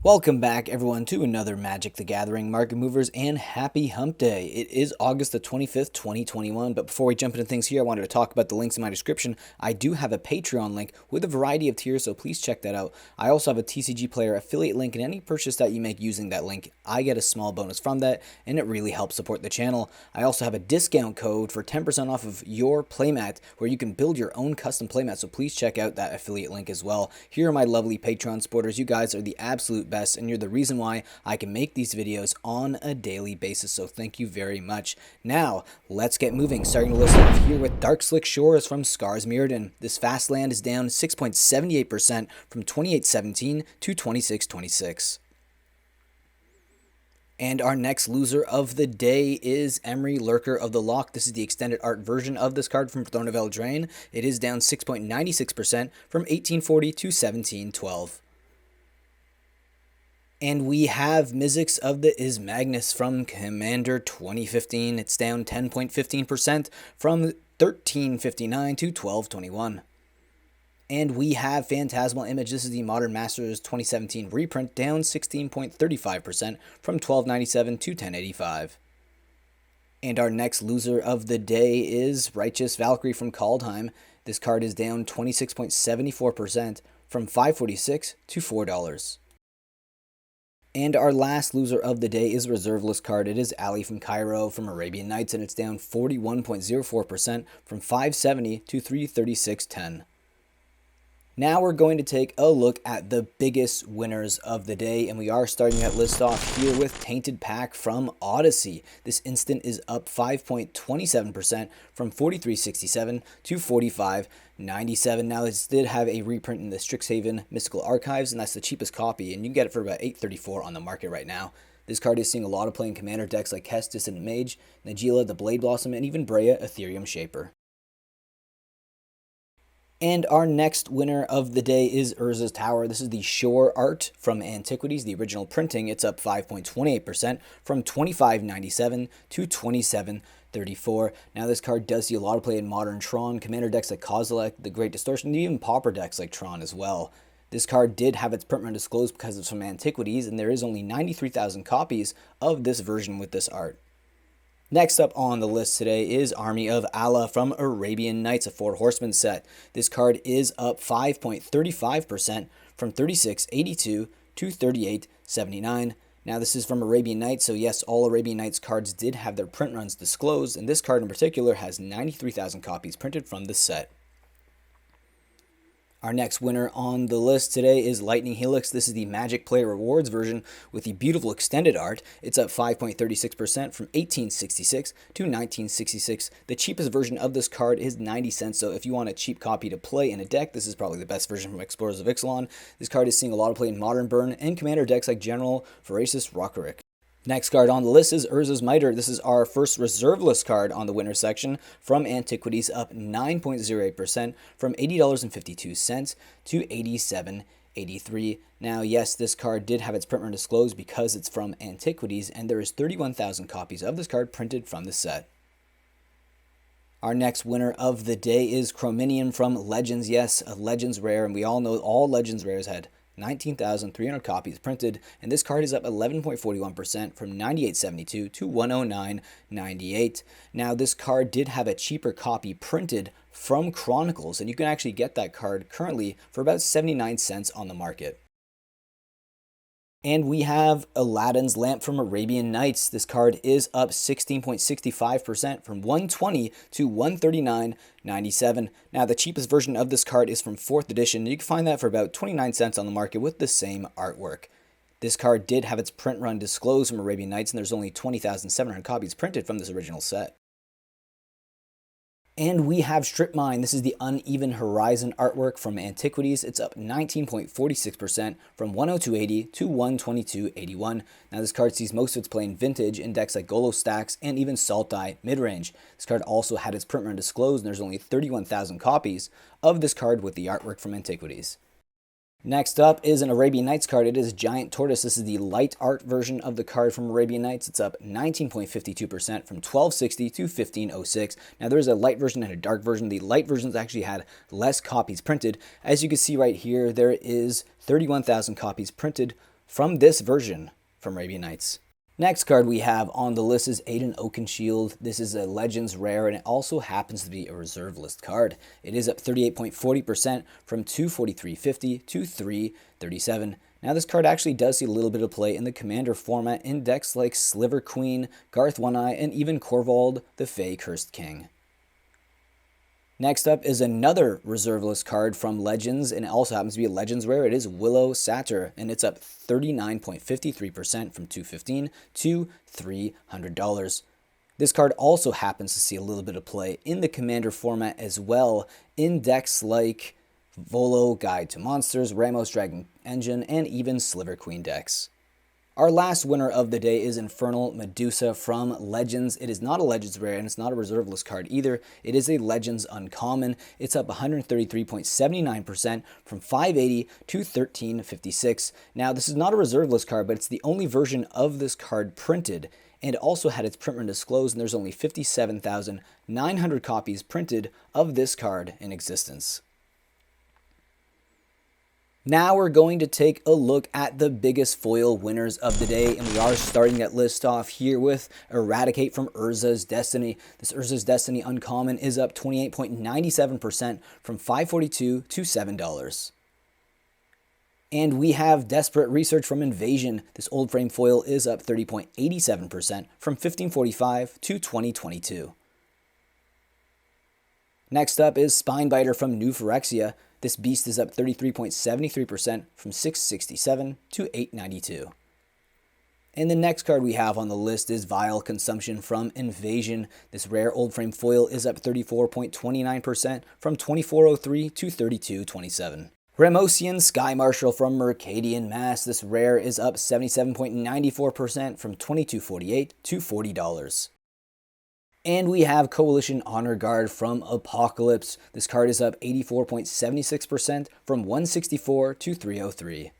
Welcome back, everyone, to another Magic the Gathering Market Movers and Happy Hump Day. It is August the 25th, 2021, but before we jump into things here, I wanted to talk about the links in my description. I do have a Patreon link with a variety of tiers, so please check that out. I also have a TCG Player affiliate link, and any purchase that you make using that link, I get a small bonus from that, and it really helps support the channel. I also have a discount code for 10% off of your playmat, where you can build your own custom playmat, so please check out that affiliate link as well. Here are my lovely Patreon supporters. You guys are the absolute best, and you're the reason why I can make these videos on a daily basis, so thank you very much. Now, let's get moving. Starting the list off here with Dark Slick Shores from Scars Mirrodin. This fast land is down 6.78% from 28.17 to 26.26. And our next loser of the day is Emery, Lurker of the Loch. This is the extended art version of this card from Throne of Eldraine. It is down 6.96% from 1840 to 1712. And we have Mizzix of the Ismagnus from Commander 2015. It's down 10.15% from 1359 to 1221. And we have Phantasmal Image. This is the Modern Masters 2017 reprint, down 16.35% from 1297 to 1085. And our next loser of the day is Righteous Valkyrie from Kaldheim. This card is down 26.74% from 546 to $4. And our last loser of the day is a reserve list card. It is Ali from Cairo from Arabian Nights, and it's down 41.04% from 570 to 336.10. Now we're going to take a look at the biggest winners of the day, and we are starting that list off here with Tainted Pack from Odyssey. This instant is up 5.27% from 43.67 to 45.97. Now this did have a reprint in the Strixhaven Mystical Archives, and that's the cheapest copy, and you can get it for about $8.34 on the market right now. This card is seeing a lot of play in Commander decks like Hest, Dissident Mage, Najeela, the Blade Blossom, and even Breya, Ethereum Shaper. And our next winner of the day is Urza's Tower. This is the Shore art from Antiquities, the original printing. It's up 5.28% from 25.97 to 27.34. Now this card does see a lot of play in Modern Tron, Commander decks like Kozilek, the Great Distortion, and even Pauper decks like Tron as well. This card did have its print run disclosed because of some Antiquities, and there is only 93,000 copies of this version with this art. Next up on the list today is Army of Allah from Arabian Nights, a 4 Horsemen set. This card is up 5.35% from 36.82 to 38.79. Now this is from Arabian Nights, so yes, all Arabian Nights cards did have their print runs disclosed, and this card in particular has 93,000 copies printed from this set. Our next winner on the list today is Lightning Helix. This is the Magic Player Rewards version with the beautiful extended art. It's up 5.36% from 1866 to 1966. The cheapest version of this card is 90 cents, so if you want a cheap copy to play in a deck, this is probably the best version from Explorers of Ixalan. This card is seeing a lot of play in Modern Burn and Commander decks like General Voracious Rockerick. Next card on the list is Urza's Mitre. This is our first reserve list card on the winner section from Antiquities, up 9.08% from $80.52 to $87.83. Now, yes, this card did have its print run disclosed because it's from Antiquities, and there is 31,000 copies of this card printed from the set. Our next winner of the day is Chrominium from Legends. Yes, a Legends rare, and we all know all Legends rares had 19,300 copies printed, and this card is up 11.41% from 98.72 to 109.98. Now, this card did have a cheaper copy printed from Chronicles, and you can actually get that card currently for about 79 cents on the market. And we have Aladdin's Lamp from Arabian Nights. This card is up 16.65% from 120 to 139.97. Now, the cheapest version of this card is from 4th edition. You can find that for about 29 cents on the market with the same artwork. This card did have its print run disclosed from Arabian Nights, and there's only 20,700 copies printed from this original set. And we have Strip Mine. This is the Uneven Horizon artwork from Antiquities. It's up 19.46% from 102.80 to 122.81. Now this card sees most of its play in Vintage in decks like Golo Stacks and even Sultai Midrange. This card also had its print run disclosed, and there's only 31,000 copies of this card with the artwork from Antiquities. Next up is an Arabian Nights card. It is Giant Tortoise. This is the light art version of the card from Arabian Nights. It's up 19.52% from 1260 to 1506. Now there's a light version and a dark version. The light versions actually had less copies printed. As you can see right here, there is 31,000 copies printed from this version from Arabian Nights. Next card we have on the list is Aiden Oakenshield. This is a Legends rare, and it also happens to be a reserve list card. It is up 38.40% from 243.50 to 337. Now this card actually does see a little bit of play in the Commander format in decks like Sliver Queen, Garth One-Eye, and even Korvold, the Fey Cursed King. Next up is another reserve list card from Legends, and it also happens to be a Legends rare. It is Willow Satyr, and it's up 39.53% from $215 to $300. This card also happens to see a little bit of play in the Commander format as well, in decks like Volo Guide to Monsters, Ramos Dragon Engine, and even Sliver Queen decks. Our last winner of the day is Infernal Medusa from Legends. It is not a Legends rare, and it's not a reserve list card either. It is a Legends uncommon. It's up 133.79% from $580 to $1356. Now, this is not a reserve list card, but it's the only version of this card printed, and it also had its print run disclosed, and there's only 57,900 copies printed of this card in existence. Now we're going to take a look at the biggest foil winners of the day, and we are starting that list off here with Eradicate from Urza's Destiny. This Urza's Destiny uncommon is up 28.97% from $542 to $7. And we have Desperate Research from Invasion. This old frame foil is up 30.87% from $1545 to $2022. Next up is Spinebiter from New Phyrexia. This beast is up 33.73% from $667 to $892. And the next card we have on the list is Vile Consumption from Invasion. This rare old frame foil is up 34.29% from $2403 to $3227. Ramosian Sky Marshal from Mercadian Mass. This rare is up 77.94% from $2248 to $40. And we have Coalition Honor Guard from Apocalypse. This card is up 84.76% from $164 to $303.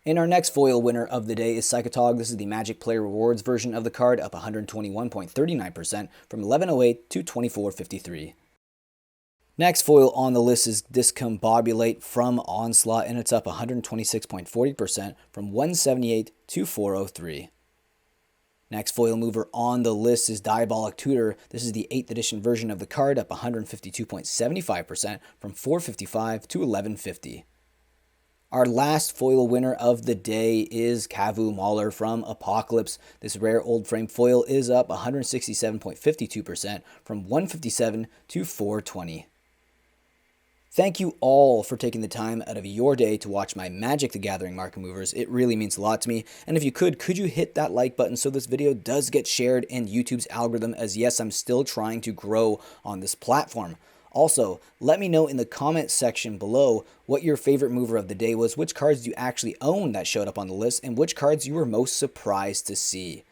And our next foil winner of the day is Psychotog. This is the Magic Player Rewards version of the card, up 121.39% from $1108 to $2453. Next foil on the list is Discombobulate from Onslaught, and it's up 126.40% from $178 to $403. Next foil mover on the list is Diabolic Tutor. This is the 8th edition version of the card, up 152.75% from $455 to $1150. Our last foil winner of the day is Kavu Mauler from Apocalypse. This rare old frame foil is up 167.52% from $157 to $420. Thank you all for taking the time out of your day to watch my Magic the Gathering market movers. It really means a lot to me. And if you could you hit that like button so this video does get shared in YouTube's algorithm, as yes, I'm still trying to grow on this platform. Also, let me know in the comment section below what your favorite mover of the day was, which cards you actually own that showed up on the list, and which cards you were most surprised to see.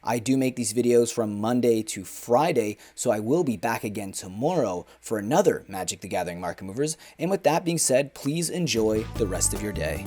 I do make these videos from Monday to Friday, so I will be back again tomorrow for another Magic the Gathering market movers. And with that being said, please enjoy the rest of your day.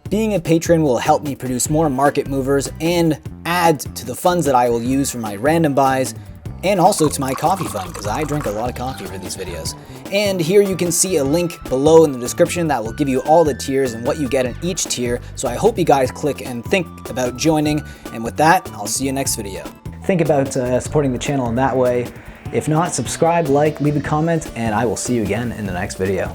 Being a patron will help me produce more market movers and add to the funds that I will use for my random buys, and also to my coffee fund, because I drink a lot of coffee for these videos. And here you can see a link below in the description that will give you all the tiers and what you get in each tier. So I hope you guys click and think about joining. And with that, I'll see you next video. Think about supporting the channel in that way. If not, subscribe, like, leave a comment, and I will see you again in the next video.